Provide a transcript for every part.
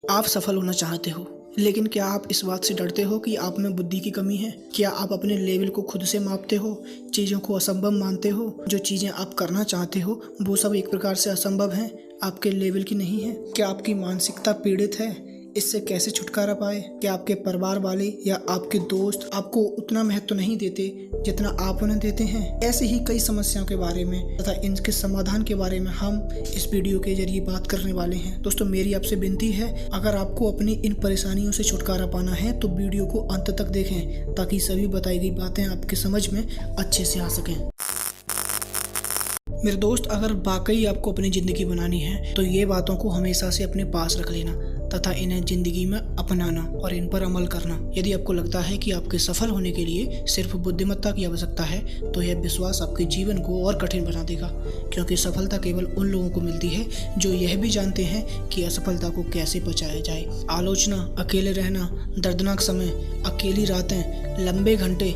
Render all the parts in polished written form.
आप सफल होना चाहते हो, लेकिन क्या आप इस बात से डरते हो कि आप में बुद्धि की कमी है? क्या आप अपने लेवल को खुद से मापते हो, चीज़ों को असंभव मानते हो? जो चीज़ें आप करना चाहते हो वो सब एक प्रकार से असंभव हैं, आपके लेवल की नहीं है। क्या आपकी मानसिकता पीड़ित है? इससे कैसे छुटकारा पाए? क्या आपके परिवार वाले या आपके दोस्त आपको उतना महत्व नहीं देते जितना आप उन्हें देते हैं? ऐसे ही कई समस्याओं के बारे में तथा इनके समाधान के बारे में हम इस वीडियो के जरिए बात करने वाले हैं। दोस्तों, मेरी आपसे विनती है, अगर आपको अपनी इन परेशानियों से छुटकारा पाना है तो वीडियो को अंत तक देखें, ताकि सभी बताई गई बातें आपके समझ में अच्छे से आ सकें। मेरे दोस्त, अगर वाकई आपको अपनी ज़िंदगी बनानी है तो ये बातों को हमेशा से अपने पास रख लेना तथा इन्हें ज़िंदगी में अपनाना और इन पर अमल करना। यदि आपको लगता है कि आपके सफल होने के लिए सिर्फ बुद्धिमत्ता की आवश्यकता है तो यह विश्वास आपके जीवन को और कठिन बना देगा, क्योंकि सफलता केवल उन लोगों को मिलती है जो यह भी जानते हैं कि असफलता को कैसे बचाया जाए। आलोचना, अकेले रहना, दर्दनाक समय, अकेली रातें, लंबे घंटे,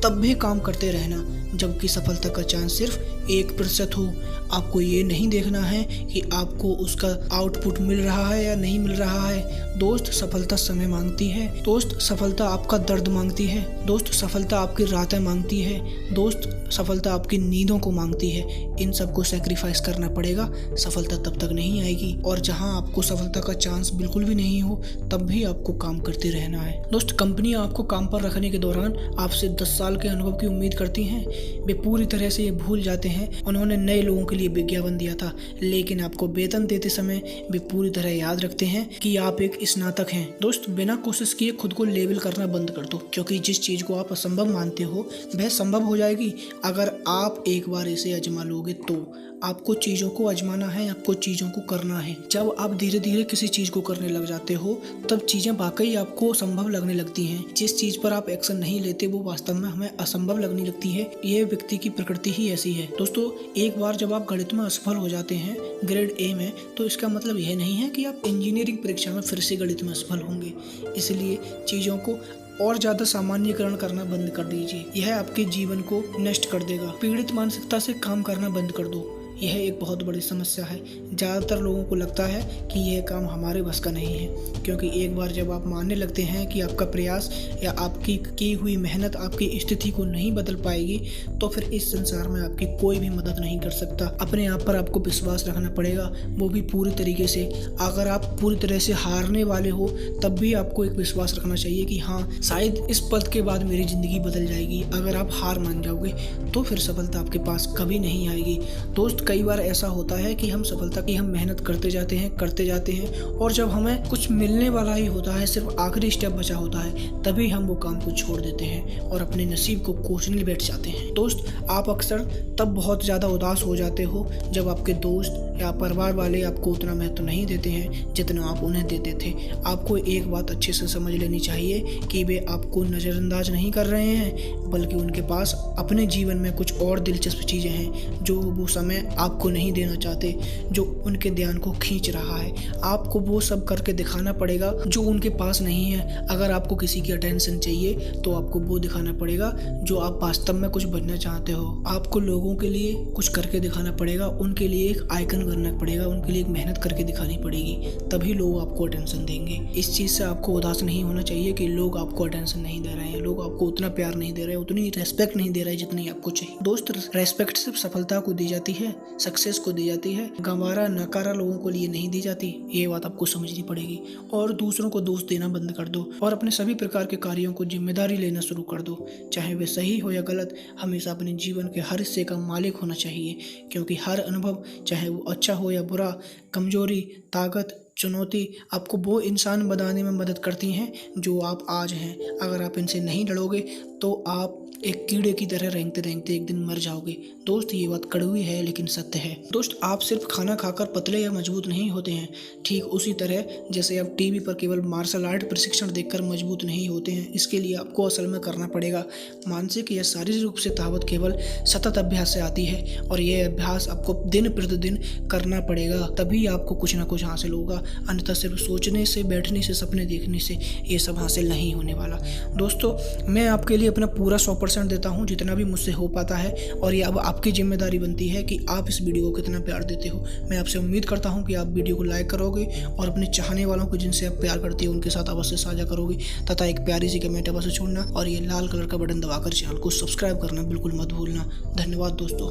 तब भी काम करते रहना, जबकि सफलता का चांस सिर्फ 1% हो। आपको ये नहीं देखना है कि आपको उसका आउटपुट मिल रहा है या नहीं मिल रहा है। दोस्त, सफलता समय मांगती है। दोस्त, सफलता आपका दर्द मांगती है। दोस्त, सफलता आपकी रातें मांगती है। दोस्त, सफलता आपकी नींदों को मांगती है। इन सबको सेक्रीफाइस करना पड़ेगा, सफलता तब तक नहीं आएगी। और जहां आपको सफलता का चांस बिल्कुल भी नहीं हो तब भी आपको काम करते रहना है। दोस्त, कंपनियां आपको काम पर रखने के दौरान आपसे 10 साल के अनुभव की उम्मीद करती हैं। वे पूरी तरह से ये भूल जाते हैं उन्होंने नए लोगों के लिए विज्ञापन दिया था, लेकिन आपको वेतन देते समय वे पूरी तरह याद रखते हैं कि आप एक स्नातक हैं। दोस्त, बिना कोशिश किए खुद को लेबल करना बंद कर दो, क्योंकि जिस चीज को आप असंभव मानते हो वह संभव हो जाएगी अगर आप एक बार इसे आजमा लोगे तो। आपको चीज़ों को आजमाना है, आपको चीज़ों को करना है। जब आप धीरे धीरे किसी चीज़ को करने लग जाते हो तब चीज़ें वाकई आपको संभव लगने लगती हैं। जिस चीज़ पर आप एक्शन नहीं लेते वो वास्तव में हमें असंभव लगने लगती है। ये व्यक्ति की प्रकृति ही ऐसी है। दोस्तों, एक बार जब आप गणित में असफल हो जाते हैं ग्रेड ए में, तो इसका मतलब यह नहीं है कि आप इंजीनियरिंग परीक्षा में फिर से गणित में असफल होंगे। इसलिए चीज़ों को और ज्यादा सामान्यकरण करना बंद कर दीजिए, यह आपके जीवन को नष्ट कर देगा। पीड़ित मानसिकता से काम करना बंद कर दो, यह एक बहुत बड़ी समस्या है। ज़्यादातर लोगों को लगता है कि यह काम हमारे बस का नहीं है, क्योंकि एक बार जब आप मानने लगते हैं कि आपका प्रयास या आपकी की हुई मेहनत आपकी स्थिति को नहीं बदल पाएगी, तो फिर इस संसार में आपकी कोई भी मदद नहीं कर सकता। अपने आप पर आपको विश्वास रखना पड़ेगा, वो भी पूरी तरीके से। अगर आप पूरी तरह से हारने वाले हो तब भी आपको एक विश्वास रखना चाहिए कि हाँ, शायद इस पल के बाद मेरी ज़िंदगी बदल जाएगी। अगर आप हार मान जाओगे तो फिर सफलता आपके पास कभी नहीं आएगी। दोस्त, कई बार ऐसा होता है कि हम सफलता की मेहनत करते जाते हैं और जब हमें कुछ मिलने वाला ही होता है, सिर्फ आखिरी स्टेप बचा होता है, तभी हम वो काम को छोड़ देते हैं और अपने नसीब को कोसने बैठ जाते हैं। दोस्त, आप अक्सर तब बहुत ज़्यादा उदास हो जाते हो जब आपके दोस्त या परिवार वाले आपको उतना महत्व नहीं देते हैं जितना आप उन्हें देते थे। आपको एक बात अच्छे से समझ लेनी चाहिए कि वे आपको नज़रअंदाज नहीं कर रहे हैं, बल्कि उनके पास अपने जीवन में कुछ और दिलचस्प चीज़ें हैं जो वो समय आपको नहीं देना चाहते, जो उनके ध्यान को खींच रहा है। आपको वो सब करके दिखाना पड़ेगा जो उनके पास नहीं है। अगर आपको किसी की अटेंशन चाहिए तो आपको वो दिखाना पड़ेगा जो आप वास्तव में कुछ बनना चाहते हो। आपको लोगों के लिए कुछ करके दिखाना पड़ेगा, उनके लिए एक आइकन बनना पड़ेगा, उनके लिए एक मेहनत करके दिखानी पड़ेगी, तभी लोग आपको अटेंशन देंगे। इस चीज़ से आपको उदास नहीं होना चाहिए कि लोग आपको अटेंशन नहीं दे रहे हैं, लोग आपको उतना प्यार नहीं दे रहे हैं, उतनी रेस्पेक्ट नहीं दे रहे जितनी आपको चाहिए। दोस्त, रेस्पेक्ट सिर्फ सफलता को दी जाती है, सक्सेस को दी जाती है, गंवारा नकारा लोगों को लिए नहीं दी जाती। ये बात आपको समझनी पड़ेगी। और दूसरों को दोष देना बंद कर दो और अपने सभी प्रकार के कार्यों को जिम्मेदारी लेना शुरू कर दो, चाहे वे सही हो या गलत। हमेशा अपने जीवन के हर हिस्से का मालिक होना चाहिए, क्योंकि हर अनुभव, चाहे वो अच्छा हो या बुरा, कमजोरी, ताकत, चुनौती, आपको वो इंसान बनाने में मदद करती हैं जो आप आज हैं। अगर आप इनसे नहीं लड़ोगे तो आप एक कीड़े की तरह रेंगते रेंगते एक दिन मर जाओगे। दोस्त, ये बात कड़वी है लेकिन सत्य है। दोस्त, आप सिर्फ खाना खाकर पतले या मजबूत नहीं होते हैं, ठीक उसी तरह जैसे आप टीवी पर केवल मार्शल आर्ट प्रशिक्षण देखकर मजबूत नहीं होते हैं। इसके लिए आपको असल में करना पड़ेगा। मानसिक या शारीरिक रूप से ताकत केवल सतत अभ्यास से आती है, और यह अभ्यास आपको दिन प्रतिदिन करना पड़ेगा, तभी आपको कुछ ना कुछ हासिल होगा। अन्यथा सिर्फ सोचने से, बैठने से, सपने देखने से ये सब हासिल नहीं होने वाला। दोस्तों, मैं आपके लिए अपना पूरा 100% देता हूँ, जितना भी मुझसे हो पाता है, और ये अब आपकी जिम्मेदारी बनती है कि आप इस वीडियो को कितना प्यार देते हो। मैं आपसे उम्मीद करता हूँ कि आप वीडियो को लाइक करोगे और अपने चाहने वालों को, जिनसे आप प्यार करते हो, उनके साथ अवश्य साझा करोगे, तथा एक प्यारी सी कमेंट अवश्य छोड़ना और ये लाल कलर का बटन दबाकर चैनल को सब्सक्राइब करना बिल्कुल मत भूलना। धन्यवाद दोस्तों।